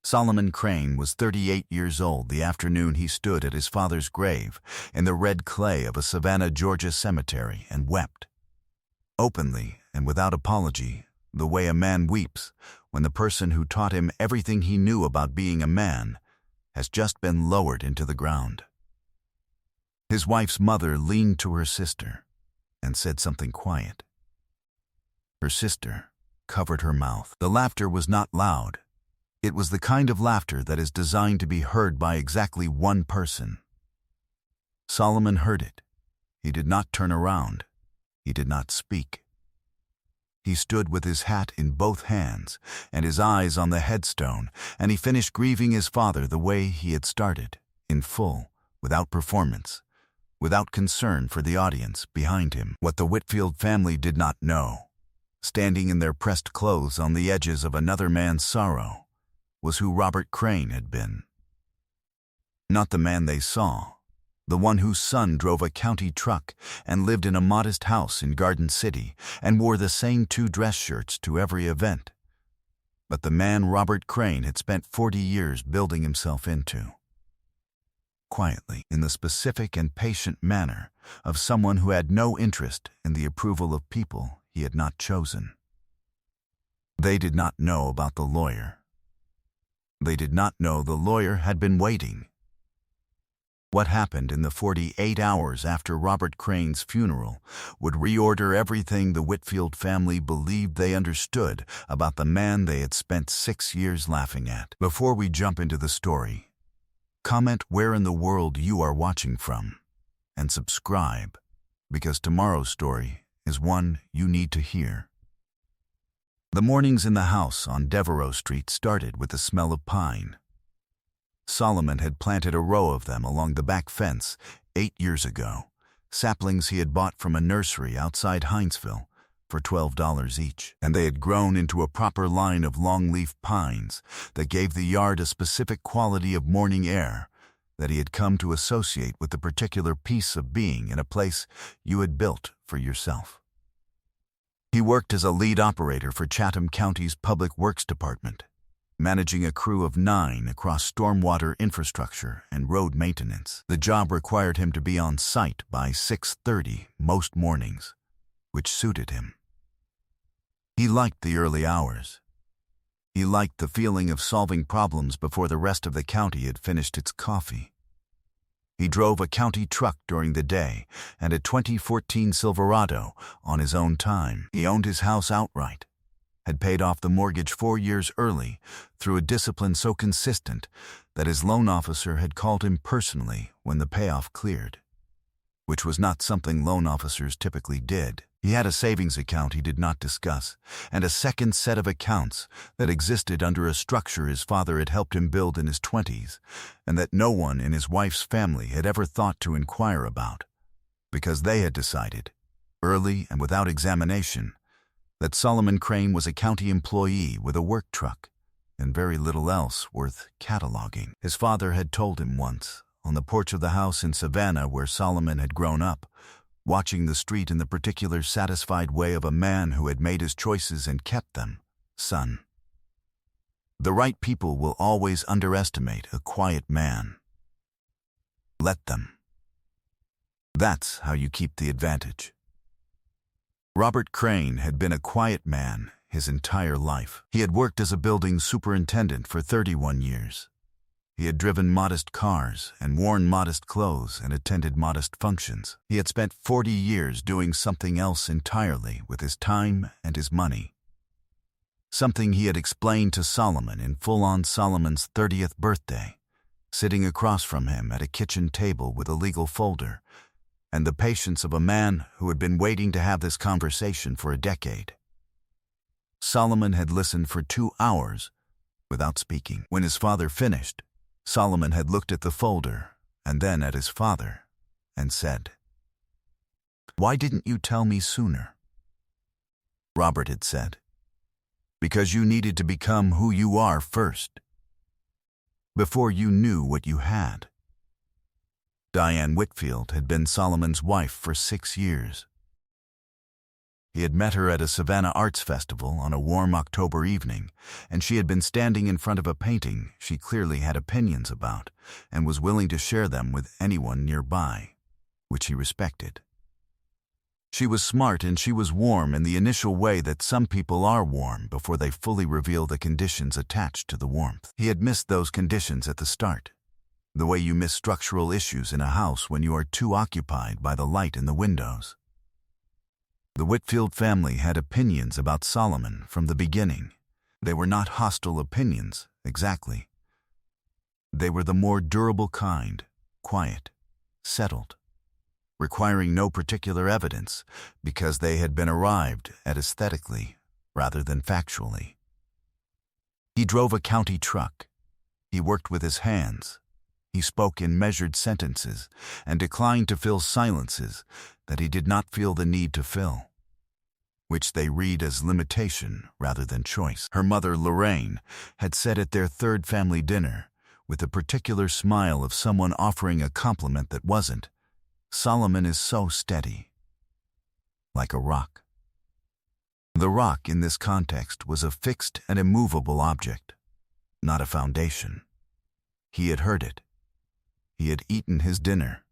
Solomon Crane was 38 years old the afternoon he stood at his father's grave in the red clay of a Savannah, Georgia cemetery and wept. Openly and without apology, the way a man weeps when the person who taught him everything he knew about being a man has just been lowered into the ground. His wife's mother leaned to her sister and said something quiet. Her sister covered her mouth. The laughter was not loud. It was the kind of laughter that is designed to be heard by exactly one person. Solomon heard it. He did not turn around. He did not speak. He stood with his hat in both hands and his eyes on the headstone, and he finished grieving his father the way he had started, in full, without performance, without concern for the audience behind him. What the Whitfield family did not know, standing in their pressed clothes on the edges of another man's sorrow, was who Robert Crane had been. Not the man they saw, the one whose son drove a county truck and lived in a modest house in Garden City and wore the same 2 dress shirts to every event, but the man Robert Crane had spent 40 years building himself into. Quietly, in the specific and patient manner of someone who had no interest in the approval of people he had not chosen. They did not know about the lawyer. They did not know the lawyer had been waiting. What happened in the 48 hours after Robert Crane's funeral would reorder everything the Whitfield family believed they understood about the man they had spent 6 years laughing at. Before we jump into the story, comment where in the world you are watching from, and subscribe, because tomorrow's story is one you need to hear. The mornings in the house on Devereaux Street started with the smell of pine. Solomon had planted a row of them along the back fence 8 years ago, saplings he had bought from a nursery outside Hinesville for $12 each, and they had grown into a proper line of longleaf pines that gave the yard a specific quality of morning air that he had come to associate with the particular piece of being in a place you had built for yourself. He worked as a lead operator for Chatham County's Public Works Department, managing a crew of 9 across stormwater infrastructure and road maintenance. The job required him to be on site by 6:30 most mornings, which suited him. He liked the early hours. He liked the feeling of solving problems before the rest of the county had finished its coffee. He drove a county truck during the day and a 2014 Silverado on his own time. He owned his house outright, had paid off the mortgage 4 years early through a discipline so consistent that his loan officer had called him personally when the payoff cleared, which was not something loan officers typically did. He had a savings account he did not discuss, and a second set of accounts that existed under a structure his father had helped him build in his 20s, and that no one in his wife's family had ever thought to inquire about, because they had decided, early and without examination, that Solomon Crane was a county employee with a work truck, and very little else worth cataloging. His father had told him once, on the porch of the house in Savannah where Solomon had grown up, watching the street in the particular satisfied way of a man who had made his choices and kept them, "Son, the right people will always underestimate a quiet man. Let them. That's how you keep the advantage." Robert Crane had been a quiet man his entire life. He had worked as a building superintendent for 31 years. He had driven modest cars and worn modest clothes and attended modest functions. He had spent 40 years doing something else entirely with his time and his money. Something he had explained to Solomon in full on Solomon's 30th birthday, sitting across from him at a kitchen table with a legal folder, and the patience of a man who had been waiting to have this conversation for a decade. Solomon had listened for 2 hours without speaking. When his father finished, Solomon had looked at the folder and then at his father and said, "Why didn't you tell me sooner?" Robert had said, "Because you needed to become who you are first, before you knew what you had." Diane Whitfield had been Solomon's wife for 6 years. He had met her at a Savannah Arts Festival on a warm October evening, and she had been standing in front of a painting she clearly had opinions about and was willing to share them with anyone nearby, which he respected. She was smart and she was warm in the initial way that some people are warm before they fully reveal the conditions attached to the warmth. He had missed those conditions at the start, the way you miss structural issues in a house when you are too occupied by the light in the windows. The Whitfield family had opinions about Solomon from the beginning. They were not hostile opinions, exactly. They were the more durable kind, quiet, settled, requiring no particular evidence because they had been arrived at aesthetically rather than factually. He drove a county truck. He worked with his hands. He spoke in measured sentences and declined to fill silences that he did not feel the need to fill, which they read as limitation rather than choice. Her mother, Lorraine, had said at their third family dinner, with a particular smile of someone offering a compliment that wasn't, "Solomon is so steady, like a rock." The rock in this context was a fixed and immovable object, not a foundation. He had heard it. He had eaten his dinner.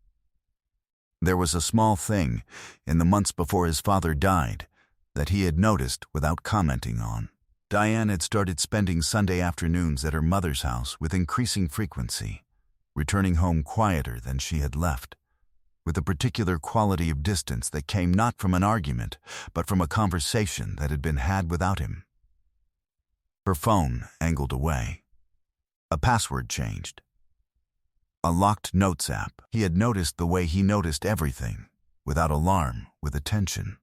There was a small thing, in the months before his father died, that he had noticed without commenting on. Diane had started spending Sunday afternoons at her mother's house with increasing frequency, returning home quieter than she had left, with a particular quality of distance that came not from an argument, but from a conversation that had been had without him. Her phone angled away. A password changed. A locked notes app. He had noticed the way he noticed everything, without alarm, with attention.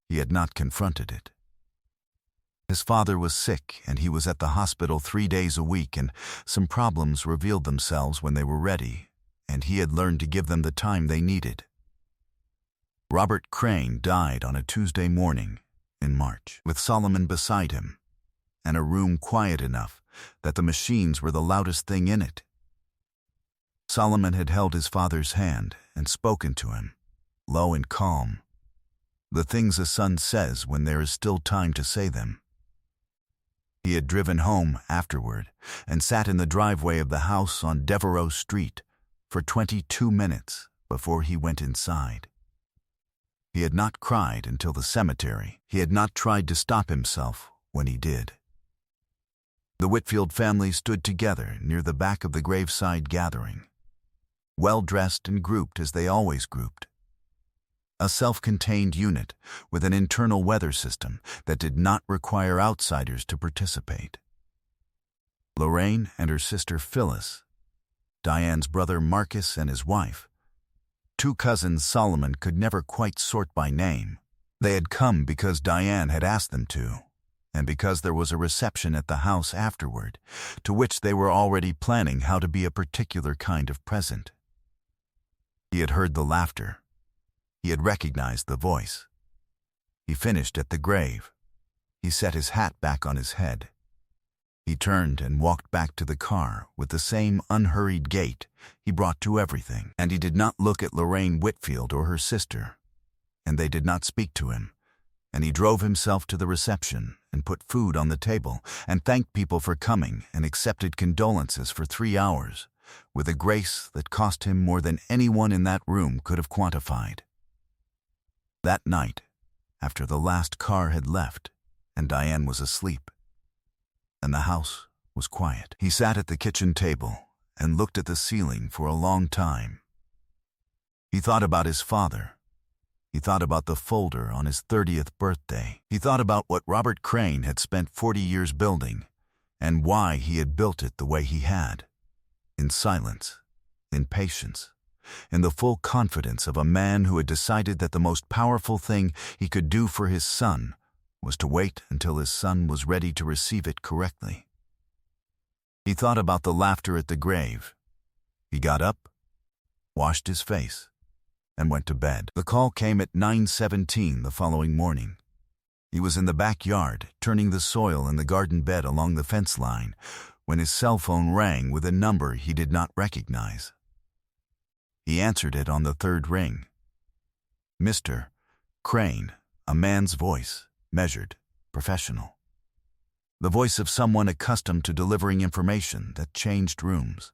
He had not confronted it. His father was sick and he was at the hospital 3 days a week, and some problems revealed themselves when they were ready, and he had learned to give them the time they needed. Robert Crane died on a Tuesday morning in March, with Solomon beside him, and a room quiet enough that the machines were the loudest thing in it. Solomon had held his father's hand and spoken to him, low and calm, the things a son says when there is still time to say them. He had driven home afterward and sat in the driveway of the house on Devereux Street for 22 minutes before he went inside. He had not cried until the cemetery. He had not tried to stop himself when he did. The Whitfield family stood together near the back of the graveside gathering, well-dressed and grouped as they always grouped. A self-contained unit with an internal weather system that did not require outsiders to participate. Lorraine and her sister Phyllis, Diane's brother Marcus and his wife, 2 cousins Solomon could never quite sort by name. They had come because Diane had asked them to, and because there was a reception at the house afterward, to which they were already planning how to be a particular kind of present. He had heard the laughter. He had recognized the voice. He finished at the grave. He set his hat back on his head. He turned and walked back to the car with the same unhurried gait he brought to everything. And he did not look at Lorraine Whitfield or her sister, and they did not speak to him. And he drove himself to the reception and put food on the table and thanked people for coming and accepted condolences for 3 hours, with a grace that cost him more than anyone in that room could have quantified. That night, after the last car had left and Diane was asleep, and the house was quiet, he sat at the kitchen table and looked at the ceiling for a long time. He thought about his father. He thought about the folder on his 30th birthday. He thought about what Robert Crane had spent 40 years building and why he had built it the way he had. In silence, in patience, in the full confidence of a man who had decided that the most powerful thing he could do for his son was to wait until his son was ready to receive it correctly. He thought about the laughter at the grave. He got up, washed his face, and went to bed. The call came at 9:17 the following morning. He was in the backyard, turning the soil in the garden bed along the fence line, when his cell phone rang with a number he did not recognize. He answered it on the 3rd ring. "Mr. Crane, A man's voice, measured, professional. The voice of someone accustomed to delivering information that changed rooms.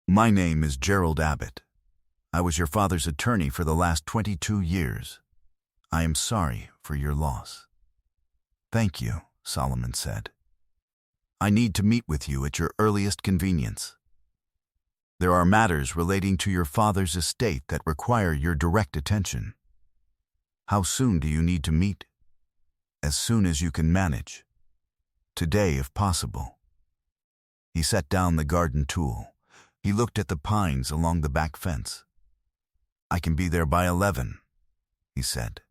"My name is Gerald Abbott. I was your father's attorney for the last 22 years. I am sorry for your loss." "Thank you," Solomon said. "I need to meet with you at your earliest convenience. There are matters relating to your father's estate that require your direct attention." "How soon do you need to meet?" "As soon as you can manage. Today, if possible." He set down the garden tool. He looked at the pines along the back fence. "I can be there by 11, he said.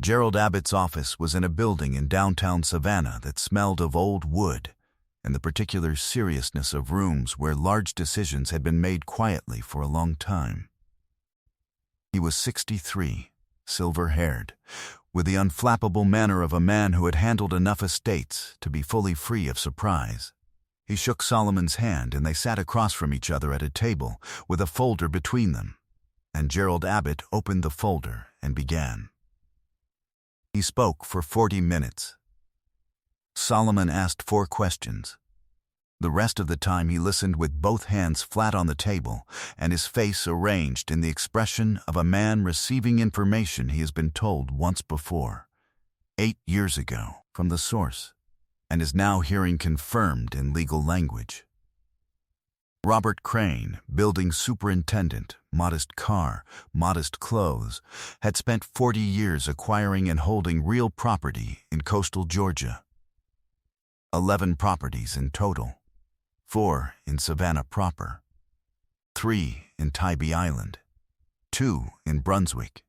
Gerald Abbott's office was in a building in downtown Savannah that smelled of old wood and the particular seriousness of rooms where large decisions had been made quietly for a long time. He was 63, silver-haired, with the unflappable manner of a man who had handled enough estates to be fully free of surprise. He shook Solomon's hand and they sat across from each other at a table with a folder between them, and Gerald Abbott opened the folder and began. He spoke for 40 minutes. Solomon asked 4 questions. The rest of the time he listened with both hands flat on the table and his face arranged in the expression of a man receiving information he has been told once before, 8 years ago, from the source, and is now hearing confirmed in legal language. Robert Crane, building superintendent, modest car, modest clothes, had spent 40 years acquiring and holding real property in coastal Georgia. 11 properties in total. 4 in Savannah proper. 3 in Tybee Island. 2 in Brunswick.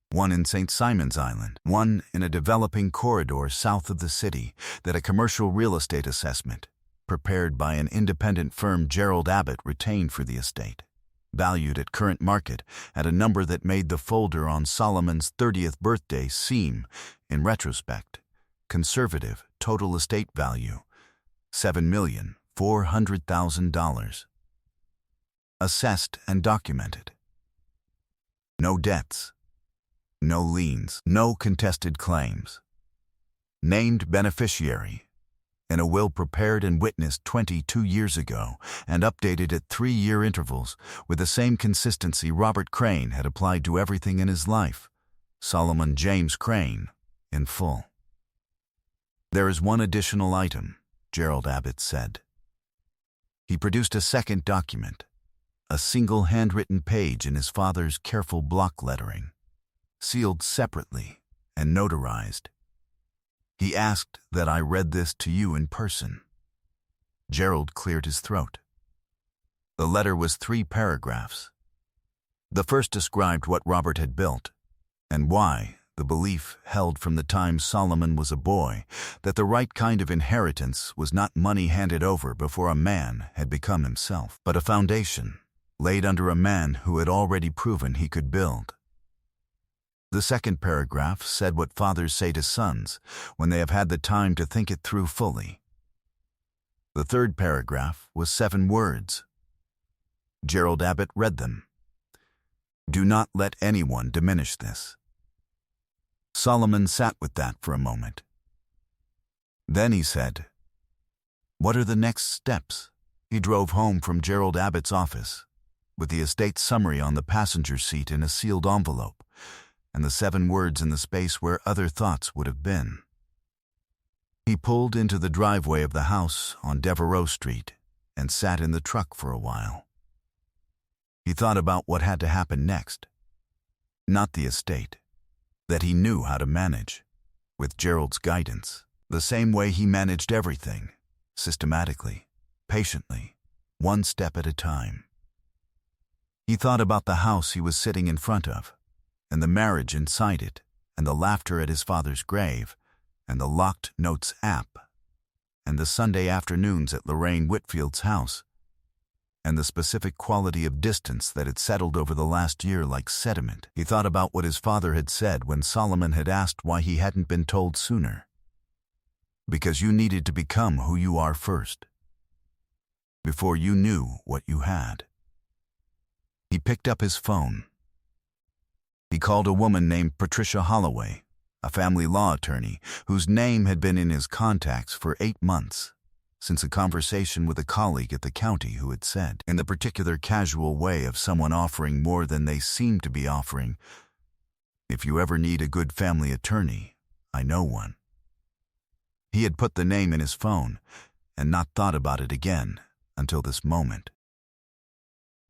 1 in St. Simon's Island. 1 in a developing corridor south of the city that a commercial real estate assessment, prepared by an independent firm Gerald Abbott retained for the estate, valued at current market at a number that made the folder on Solomon's 30th birthday seem, in retrospect, conservative total estate value, $7,400,000. Assessed and documented. No debts. No liens. No contested claims. Named beneficiary. In a will prepared and witnessed 22 years ago and updated at 3-year intervals with the same consistency Robert Crane had applied to everything in his life. Solomon James Crane, in full. "There is one additional item," Gerald Abbott said. He produced a second document, a single handwritten page in his father's careful block lettering, sealed separately and notarized. "He asked that I read this to you in person." Gerald cleared his throat. The letter was 3 paragraphs. The first described what Robert had built, and why the belief held from the time Solomon was a boy that the right kind of inheritance was not money handed over before a man had become himself, but a foundation laid under a man who had already proven he could build. The second paragraph said what fathers say to sons when they have had the time to think it through fully. The third paragraph was 7 words. Gerald Abbott read them. "Do not let anyone diminish this." Solomon sat with that for a moment. Then he said, "What are the next steps?" He drove home from Gerald Abbott's office, with the estate summary on the passenger seat in a sealed envelope, and the 7 words in the space where other thoughts would have been. He pulled into the driveway of the house on Devereaux Street and sat in the truck for a while. He thought about what had to happen next. Not the estate, that he knew how to manage, with Gerald's guidance, the same way he managed everything, systematically, patiently, one step at a time. He thought about the house he was sitting in front of, and the marriage inside it, and the laughter at his father's grave, and the locked notes app, and the Sunday afternoons at Lorraine Whitfield's house, and the specific quality of distance that had settled over the last year like sediment. He thought about what his father had said when Solomon had asked why he hadn't been told sooner. Because you needed to become who you are first, before you knew what you had. He picked up his phone. He called a woman named Patricia Holloway, a family law attorney whose name had been in his contacts for 8 months, since a conversation with a colleague at the county who had said, in the particular casual way of someone offering more than they seemed to be offering, "If you ever need a good family attorney, I know one." He had put the name in his phone and not thought about it again until this moment.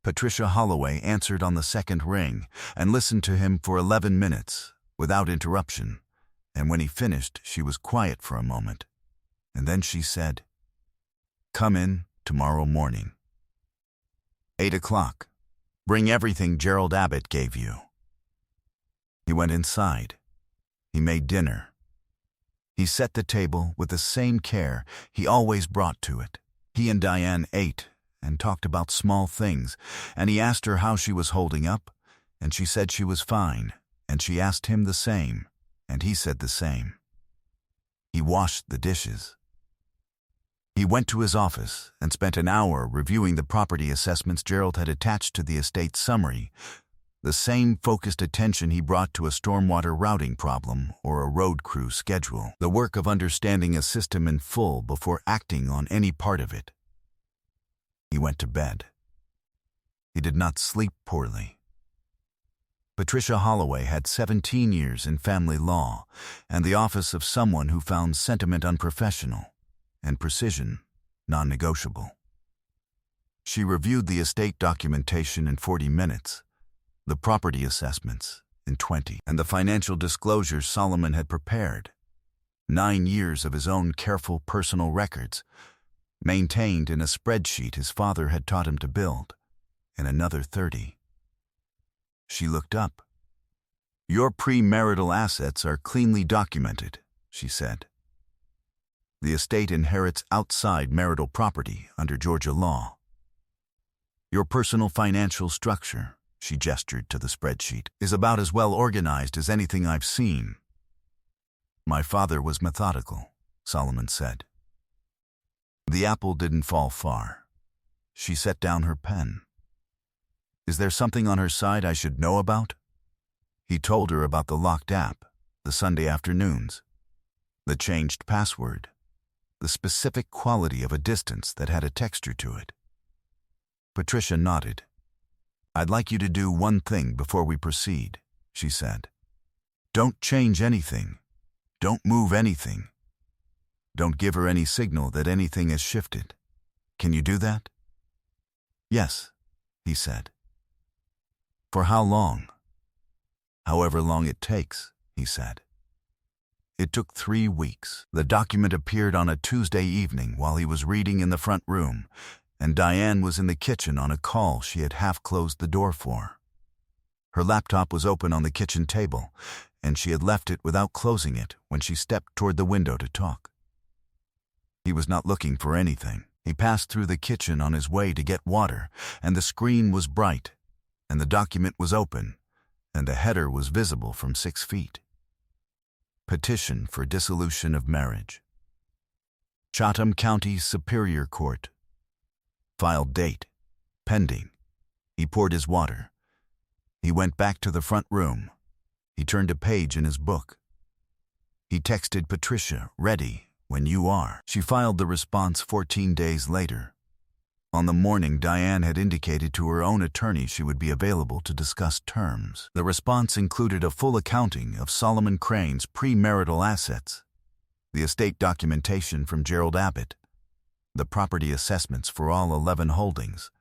Patricia Holloway answered on the second ring and listened to him for 11 minutes without interruption, and when he finished, she was quiet for a moment, and then she said, "Come in tomorrow morning. 8 o'clock. Bring everything Gerald Abbott gave you." He went inside. He made dinner. He set the table with the same care he always brought to it. He and Diane ate and talked about small things, and he asked her how she was holding up, and she said she was fine, and she asked him the same, and he said the same. He washed the dishes. He went to his office and spent an hour reviewing the property assessments Gerald had attached to the estate summary, the same focused attention he brought to a stormwater routing problem or a road crew schedule, the work of understanding a system in full before acting on any part of it. He went to bed. He did not sleep poorly. Patricia Holloway had 17 years in family law and the office of someone who found sentiment unprofessional and precision non-negotiable. She reviewed the estate documentation in 40 minutes, the property assessments in 20, and the financial disclosures Solomon had prepared, 9 years of his own careful personal records, maintained in a spreadsheet his father had taught him to build, in another 30. She looked up. "Your premarital assets are cleanly documented," she said. "The estate inherits outside marital property under Georgia law. Your personal financial structure," she gestured to the spreadsheet, "is about as well organized as anything I've seen." "My father was methodical," Solomon said. The apple didn't fall far. She set down her pen. "Is there something on her side I should know about?" He told her about the locked app, the Sunday afternoons, the changed password, the specific quality of a distance that had a texture to it. Patricia nodded. "I'd like you to do one thing before we proceed," she said. "Don't change anything. Don't move anything. Don't give her any signal that anything has shifted. Can you do that?" "Yes," he said. "For how long?" "However long it takes," he said. It took 3 weeks. The document appeared on a Tuesday evening while he was reading in the front room, and Diane was in the kitchen on a call she had half closed the door for. Her laptop was open on the kitchen table, and she had left it without closing it when she stepped toward the window to talk. He was not looking for anything. He passed through the kitchen on his way to get water, and the screen was bright, and the document was open, and the header was visible from 6 feet. Petition for dissolution of marriage. Chatham County Superior Court. Filed date. Pending. He poured his water. He went back to the front room. He turned a page in his book. He texted Patricia, "Ready when you are." She filed the response 14 days later. On the morning, Diane had indicated to her own attorney she would be available to discuss terms. The response included a full accounting of Solomon Crane's premarital assets, the estate documentation from Gerald Abbott, the property assessments for all 11 holdings,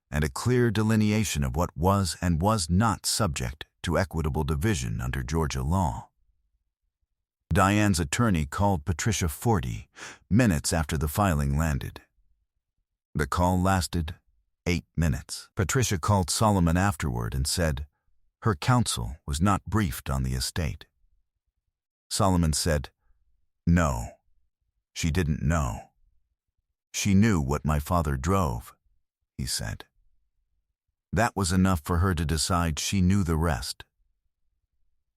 and a clear delineation of what was and was not subject to equitable division under Georgia law. Diane's attorney called Patricia 40 minutes after the filing landed. The call lasted 8 minutes. Patricia called Solomon afterward and said her counsel was not briefed on the estate. Solomon said, "No, she didn't know. She knew what my father drove," he said. That was enough for her to decide she knew the rest.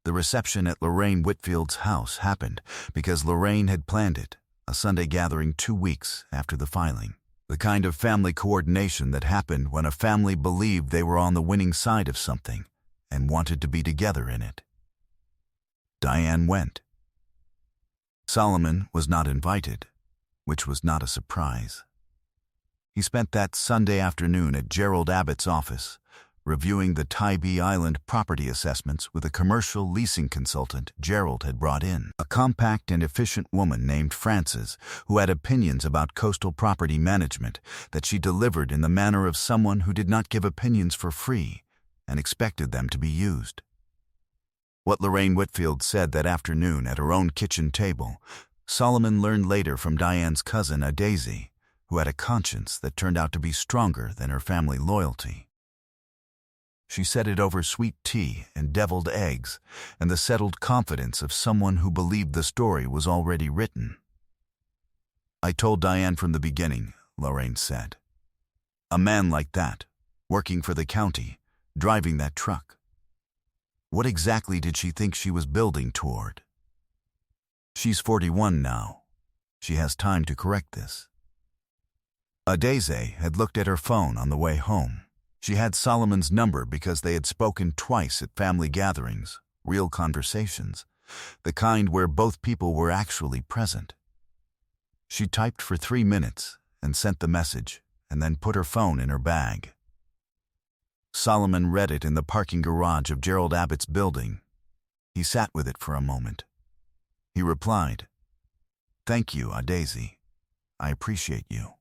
The reception at Lorraine Whitfield's house happened because Lorraine had planned it, a Sunday gathering 2 weeks after the filing. The kind of family coordination that happened when a family believed they were on the winning side of something and wanted to be together in it. Diane went. Solomon was not invited, which was not a surprise. He spent that Sunday afternoon at Gerald Abbott's office, reviewing the Tybee Island property assessments with a commercial leasing consultant Gerald had brought in, a compact and efficient woman named Frances, who had opinions about coastal property management that she delivered in the manner of someone who did not give opinions for free and expected them to be used. What Lorraine Whitfield said that afternoon at her own kitchen table, Solomon learned later from Diane's cousin Adaisy, who had a conscience that turned out to be stronger than her family loyalty. She said it over sweet tea and deviled eggs and the settled confidence of someone who believed the story was already written. "I told Diane from the beginning," Lorraine said. "A man like that, working for the county, driving that truck. What exactly did she think she was building toward? She's 41 now. She has time to correct this." Adaisy had looked at her phone on the way home. She had Solomon's number because they had spoken twice at family gatherings, real conversations, the kind where both people were actually present. She typed for 3 minutes and sent the message, and then put her phone in her bag. Solomon read it in the parking garage of Gerald Abbott's building. He sat with it for a moment. He replied, "Thank you, Adaisy. I appreciate you."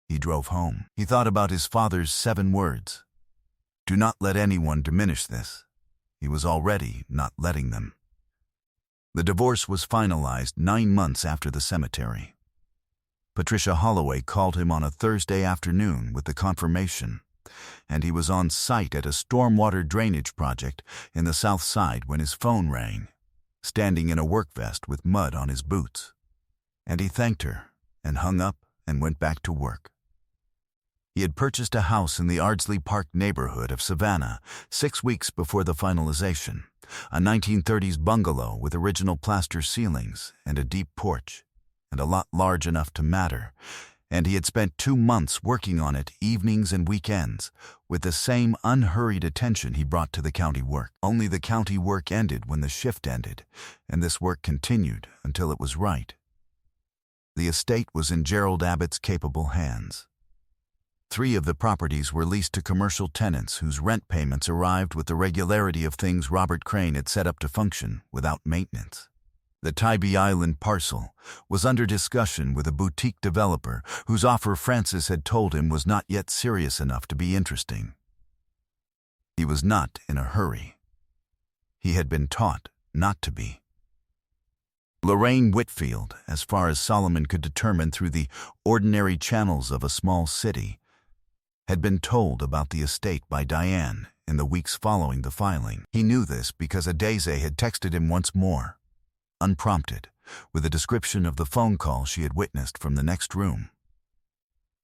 He drove home. He thought about his father's 7 words. Do not let anyone diminish this. He was already not letting them. The divorce was finalized 9 months after the cemetery. Patricia Holloway called him on a Thursday afternoon with the confirmation, and he was on site at a stormwater drainage project in the South Side when his phone rang, standing in a work vest with mud on his boots. And he thanked her and hung up and went back to work. He had purchased a house in the Ardsley Park neighborhood of Savannah 6 weeks before the finalization, a 1930s bungalow with original plaster ceilings and a deep porch, and a lot large enough to matter, and he had spent 2 months working on it evenings and weekends, with the same unhurried attention he brought to the county work. Only the county work ended when the shift ended, and this work continued until it was right. The estate was in Gerald Abbott's capable hands. 3 of the properties were leased to commercial tenants whose rent payments arrived with the regularity of things Robert Crane had set up to function without maintenance. The Tybee Island parcel was under discussion with a boutique developer whose offer Frances had told him was not yet serious enough to be interesting. He was not in a hurry. He had been taught not to be. Lorraine Whitfield, as far as Solomon could determine through the ordinary channels of a small city, had been told about the estate by Diane in the weeks following the filing. He knew this because Adaisy had texted him once more, unprompted, with a description of the phone call she had witnessed from the next room.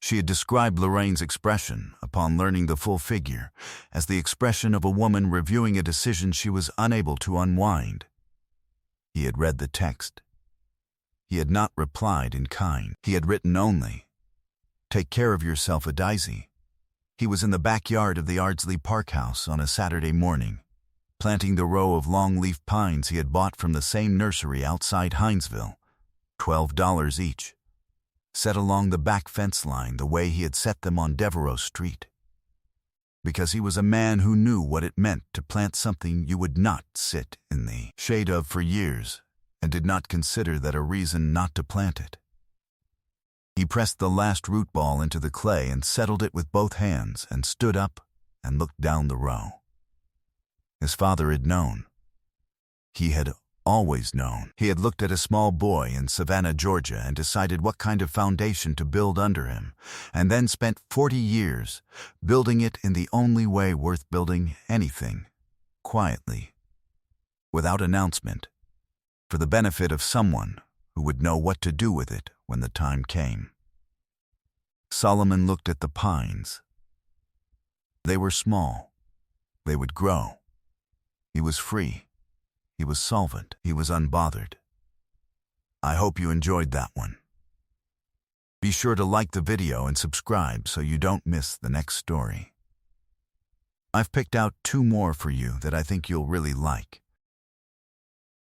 She had described Lorraine's expression upon learning the full figure as the expression of a woman reviewing a decision she was unable to unwind. He had read the text. He had not replied in kind. He had written only, "Take care of yourself, Adaisy." He was in the backyard of the Ardsley Park house on a Saturday morning, planting the row of long-leaf pines he had bought from the same nursery outside Hinesville, $12 each, set along the back fence line the way he had set them on Devereaux Street. Because he was a man who knew what it meant to plant something you would not sit in the shade of for years, and did not consider that a reason not to plant it. He pressed the last root ball into the clay and settled it with both hands and stood up and looked down the row. His father had known. He had always known. He had looked at a small boy in Savannah, Georgia, and decided what kind of foundation to build under him, and then spent 40 years building it in the only way worth building anything, quietly, without announcement, for the benefit of someone who would know what to do with it when the time came. Solomon looked at the pines. They were small. They would grow. He was free. He was solvent. He was unbothered. I hope you enjoyed that one. Be sure to like the video and subscribe so you don't miss the next story. I've picked out two more for you that I think you'll really like.